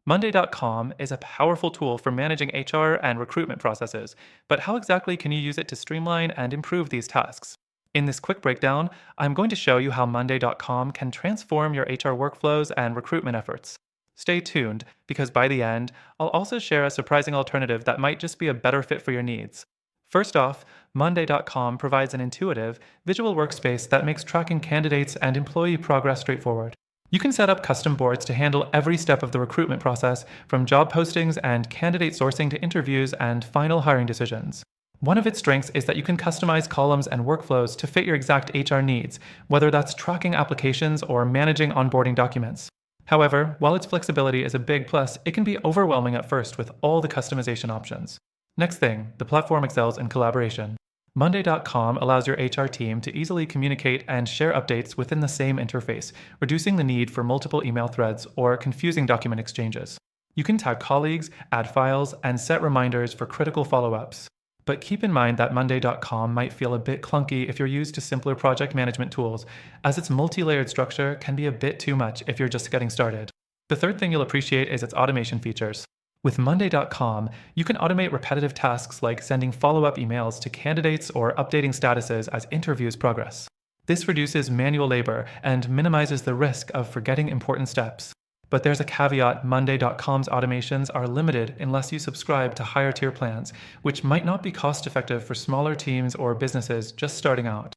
Monday.com is a powerful tool for managing HR and recruitment processes, but how exactly can you use it to streamline and improve these tasks? In this quick breakdown, I'm going to show you how Monday.com can transform your HR workflows and recruitment efforts. Stay tuned, because by the end, I'll also share a surprising alternative that might just be a better fit for your needs. First off, Monday.com provides an intuitive, visual workspace that makes tracking candidates and employee progress straightforward. You can set up custom boards to handle every step of the recruitment process, from job postings and candidate sourcing to interviews and final hiring decisions. One of its strengths is that you can customize columns and workflows to fit your exact HR needs, whether that's tracking applications or managing onboarding documents. However, while its flexibility is a big plus, it can be overwhelming at first with all the customization options. Next thing, the platform excels in collaboration. Monday.com allows your HR team to easily communicate and share updates within the same interface, reducing the need for multiple email threads or confusing document exchanges. You can tag colleagues, add files, and set reminders for critical follow-ups. But keep in mind that Monday.com might feel a bit clunky if you're used to simpler project management tools, as its multi-layered structure can be a bit too much if you're just getting started. The third thing you'll appreciate is its automation features. With Monday.com, you can automate repetitive tasks like sending follow-up emails to candidates or updating statuses as interviews progress. This reduces manual labor and minimizes the risk of forgetting important steps. But there's a caveat: Monday.com's automations are limited unless you subscribe to higher tier plans, which might not be cost-effective for smaller teams or businesses just starting out.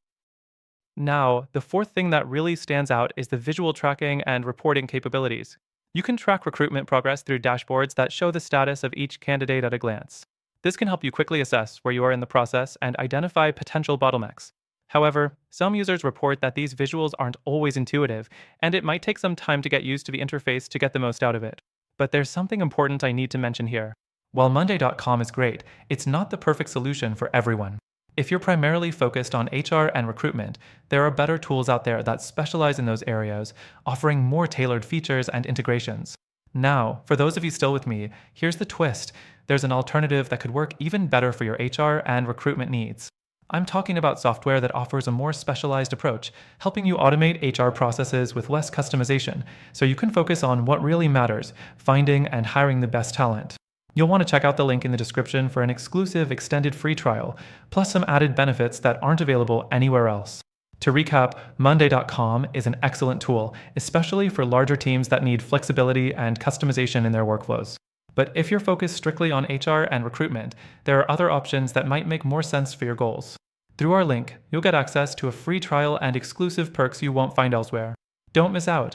Now, the fourth thing that really stands out is the visual tracking and reporting capabilities. You can track recruitment progress through dashboards that show the status of each candidate at a glance. This can help you quickly assess where you are in the process and identify potential bottlenecks. However, some users report that these visuals aren't always intuitive, and it might take some time to get used to the interface to get the most out of it. But there's something important I need to mention here. While Monday.com is great, it's not the perfect solution for everyone. If you're primarily focused on HR and recruitment, there are better tools out there that specialize in those areas, offering more tailored features and integrations. Now, for those of you still with me, here's the twist. There's an alternative that could work even better for your HR and recruitment needs. I'm talking about software that offers a more specialized approach, helping you automate HR processes with less customization, so you can focus on what really matters: finding and hiring the best talent. You'll want to check out the link in the description for an exclusive extended free trial, plus some added benefits that aren't available anywhere else. To recap, Monday.com is an excellent tool, especially for larger teams that need flexibility and customization in their workflows. But if you're focused strictly on HR and recruitment, there are other options that might make more sense for your goals. Through our link, you'll get access to a free trial and exclusive perks you won't find elsewhere. Don't miss out.